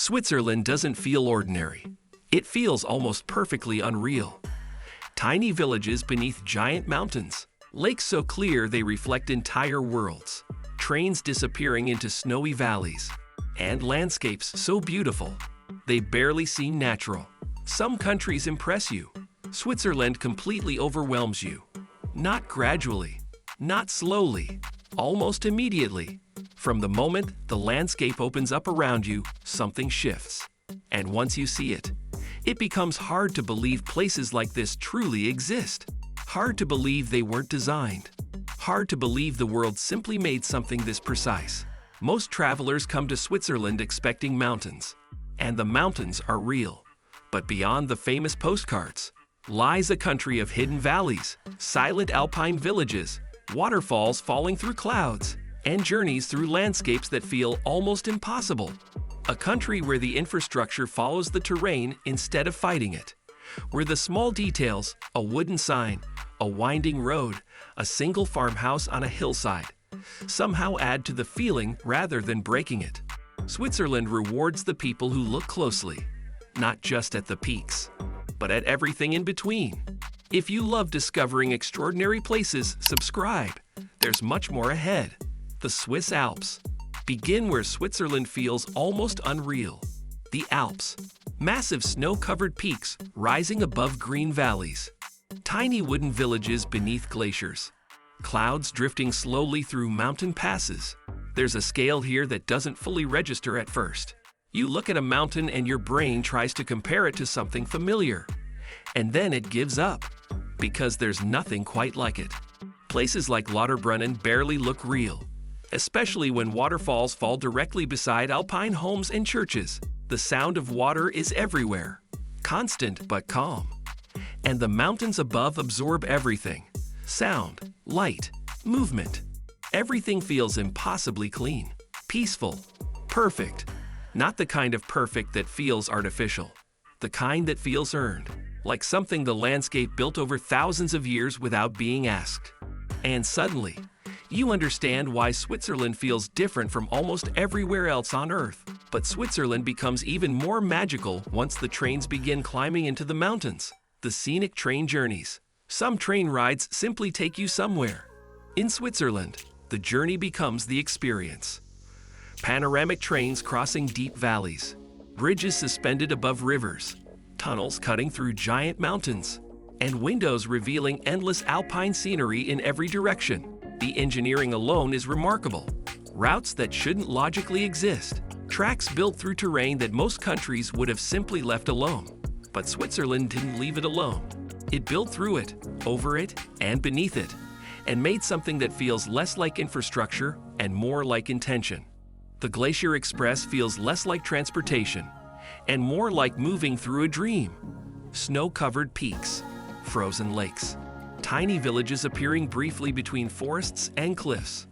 Switzerland doesn't feel ordinary. It feels almost perfectly unreal. Tiny villages beneath giant mountains, lakes so clear they reflect entire worlds, trains disappearing into snowy valleys, and landscapes so beautiful they barely seem natural. Some countries impress you. Switzerland completely overwhelms you. Not gradually, not slowly, almost immediately. From the moment the landscape opens up around you, something shifts. And once you see it, it becomes hard to believe places like this truly exist. Hard to believe they weren't designed. Hard to believe the world simply made something this precise. Most travelers come to Switzerland expecting mountains. And the mountains are real. But beyond the famous postcards lies a country of hidden valleys, silent alpine villages, waterfalls falling through clouds, and journeys through landscapes that feel almost impossible. A country where the infrastructure follows the terrain instead of fighting it. Where the small details, a wooden sign, a winding road, a single farmhouse on a hillside, somehow add to the feeling rather than breaking it. Switzerland rewards the people who look closely, not just at the peaks, but at everything in between. If you love discovering extraordinary places, subscribe. There's much more ahead. The Swiss Alps. Begin where Switzerland feels almost unreal. The Alps. Massive snow-covered peaks rising above green valleys. Tiny wooden villages beneath glaciers. Clouds drifting slowly through mountain passes. There's a scale here that doesn't fully register at first. You look at a mountain and your brain tries to compare it to something familiar. And then it gives up, because there's nothing quite like it. Places like Lauterbrunnen barely look real, especially when waterfalls fall directly beside alpine homes and churches. The sound of water is everywhere, constant but calm. And the mountains above absorb everything. Sound, light, movement. Everything feels impossibly clean, peaceful, perfect. Not the kind of perfect that feels artificial. The kind that feels earned, like something the landscape built over thousands of years without being asked. And suddenly, you understand why Switzerland feels different from almost everywhere else on Earth. But Switzerland becomes even more magical once the trains begin climbing into the mountains. The scenic train journeys. Some train rides simply take you somewhere. In Switzerland, the journey becomes the experience. Panoramic trains crossing deep valleys, bridges suspended above rivers, tunnels cutting through giant mountains, and windows revealing endless alpine scenery in every direction. The engineering alone is remarkable. Routes that shouldn't logically exist. Tracks built through terrain that most countries would have simply left alone. But Switzerland didn't leave it alone. It built through it, over it, and beneath it, and made something that feels less like infrastructure and more like intention. The Glacier Express feels less like transportation and more like moving through a dream. Snow-covered peaks, frozen lakes, tiny villages appearing briefly between forests and cliffs.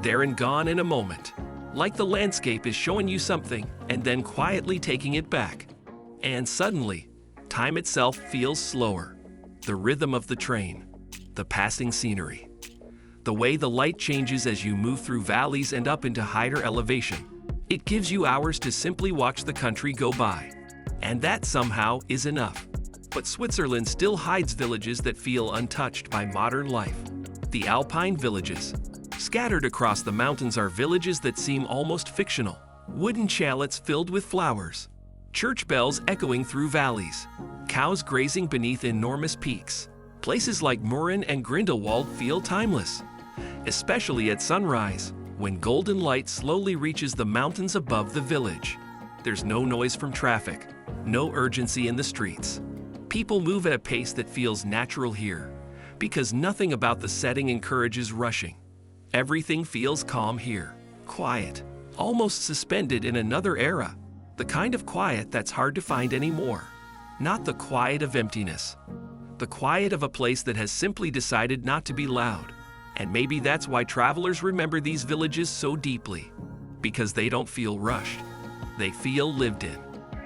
There and gone in a moment, like the landscape is showing you something and then quietly taking it back. And suddenly, time itself feels slower. The rhythm of the train, the passing scenery, the way the light changes as you move through valleys and up into higher elevation. It gives you hours to simply watch the country go by. And that somehow is enough. But Switzerland still hides villages that feel untouched by modern life. The alpine villages. Scattered across the mountains are villages that seem almost fictional. Wooden chalets filled with flowers. Church bells echoing through valleys. Cows grazing beneath enormous peaks. Places like Murren and Grindelwald feel timeless, especially at sunrise, when golden light slowly reaches the mountains above the village. There's no noise from traffic, no urgency in the streets. People move at a pace that feels natural here, because nothing about the setting encourages rushing. Everything feels calm here, quiet, almost suspended in another era. The kind of quiet that's hard to find anymore. Not the quiet of emptiness. The quiet of a place that has simply decided not to be loud. And maybe that's why travelers remember these villages so deeply. Because they don't feel rushed. They feel lived in.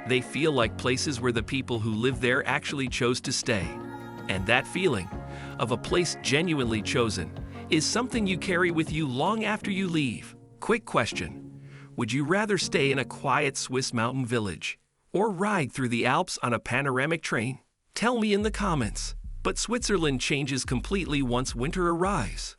They feel like places where the people who live there actually chose to stay. And that feeling of a place genuinely chosen is something you carry with you long after you leave. Quick question. Would you rather stay in a quiet Swiss mountain village or ride through the Alps on a panoramic train? Tell me in the comments. But Switzerland changes completely once winter arrives.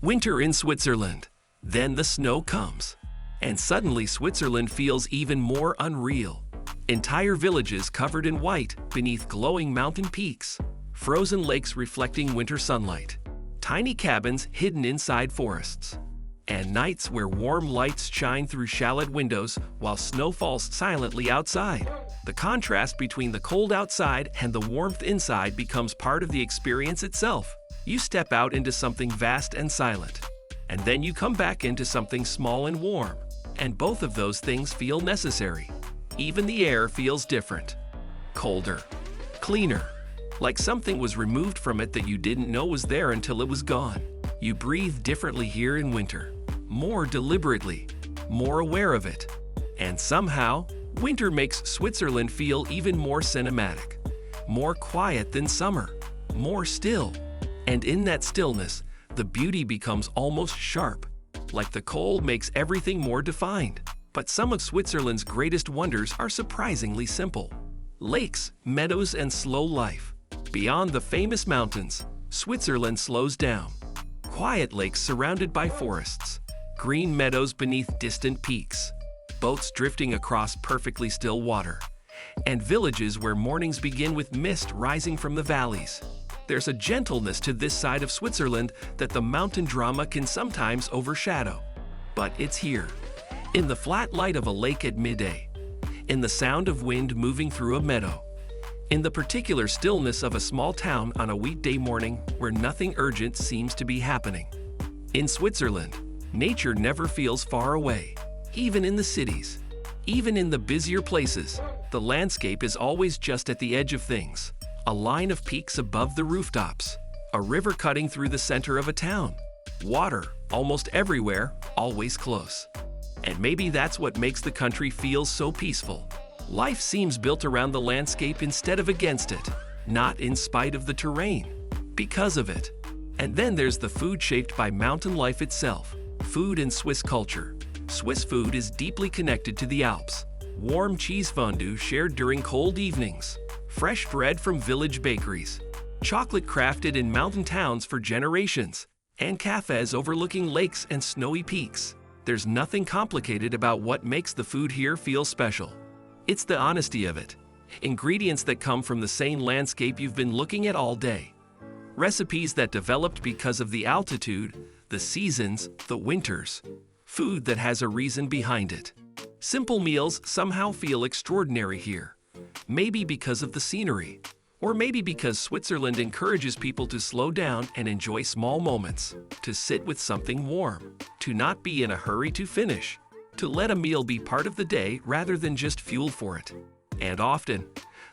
Winter in Switzerland. Then the snow comes. And suddenly Switzerland feels even more unreal. Entire villages covered in white beneath glowing mountain peaks. Frozen lakes reflecting winter sunlight. Tiny cabins hidden inside forests. And nights where warm lights shine through shallowed windows while snow falls silently outside. The contrast between the cold outside and the warmth inside becomes part of the experience itself. You step out into something vast and silent, and then you come back into something small and warm. And both of those things feel necessary. Even the air feels different. Colder. Cleaner. Like something was removed from it that you didn't know was there until it was gone. You breathe differently here in winter. More deliberately. More aware of it. And somehow, winter makes Switzerland feel even more cinematic. More quiet than summer. More still. And in that stillness, the beauty becomes almost sharp. Like the cold makes everything more defined. But some of Switzerland's greatest wonders are surprisingly simple. Lakes, meadows, and slow life. Beyond the famous mountains, Switzerland slows down. Quiet lakes surrounded by forests. Green meadows beneath distant peaks. Boats drifting across perfectly still water. And villages where mornings begin with mist rising from the valleys. There's a gentleness to this side of Switzerland that the mountain drama can sometimes overshadow. But it's here. In the flat light of a lake at midday. In the sound of wind moving through a meadow. In the particular stillness of a small town on a weekday morning where nothing urgent seems to be happening. In Switzerland, nature never feels far away. Even in the cities. Even in the busier places, the landscape is always just at the edge of things. A line of peaks above the rooftops. A river cutting through the center of a town. Water, almost everywhere, always close. And maybe that's what makes the country feel so peaceful. Life seems built around the landscape instead of against it. Not in spite of the terrain. Because of it. And then there's the food shaped by mountain life itself. Food and Swiss culture. Swiss food is deeply connected to the Alps. Warm cheese fondue shared during cold evenings. Fresh bread from village bakeries. Chocolate crafted in mountain towns for generations. And cafes overlooking lakes and snowy peaks. There's nothing complicated about what makes the food here feel special. It's the honesty of it. Ingredients that come from the same landscape you've been looking at all day. Recipes that developed because of the altitude, the seasons, the winters. Food that has a reason behind it. Simple meals somehow feel extraordinary here. Maybe because of the scenery. Or maybe because Switzerland encourages people to slow down and enjoy small moments. To sit with something warm. To not be in a hurry to finish. To let a meal be part of the day rather than just fuel for it. And often,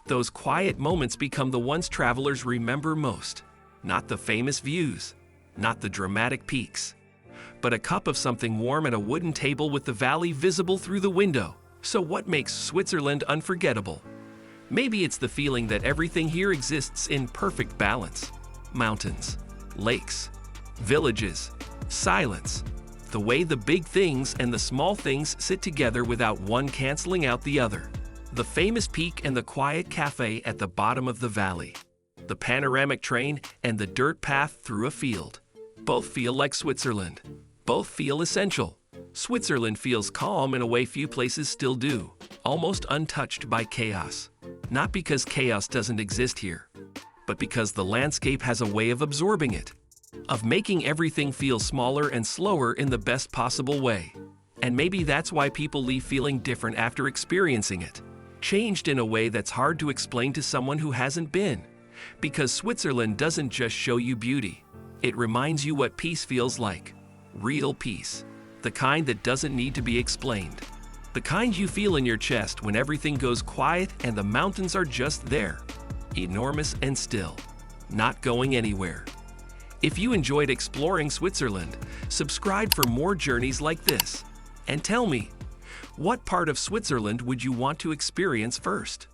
those quiet moments become the ones travelers remember most. Not the famous views. Not the dramatic peaks. But a cup of something warm at a wooden table with the valley visible through the window. So what makes Switzerland unforgettable? Maybe it's the feeling that everything here exists in perfect balance. Mountains, lakes, villages, silence. The way the big things and the small things sit together without one canceling out the other. The famous peak and the quiet cafe at the bottom of the valley. The panoramic train and the dirt path through a field. Both feel like Switzerland. Both feel essential. Switzerland feels calm in a way few places still do, almost untouched by chaos. Not because chaos doesn't exist here, but because the landscape has a way of absorbing it, of making everything feel smaller and slower in the best possible way. And maybe that's why people leave feeling different after experiencing it, changed in a way that's hard to explain to someone who hasn't been. Because Switzerland doesn't just show you beauty, it reminds you what peace feels like. Real peace. The kind that doesn't need to be explained. The kind you feel in your chest when everything goes quiet and the mountains are just there. Enormous and still. Not going anywhere. If you enjoyed exploring Switzerland, subscribe for more journeys like this. And tell me, what part of Switzerland would you want to experience first?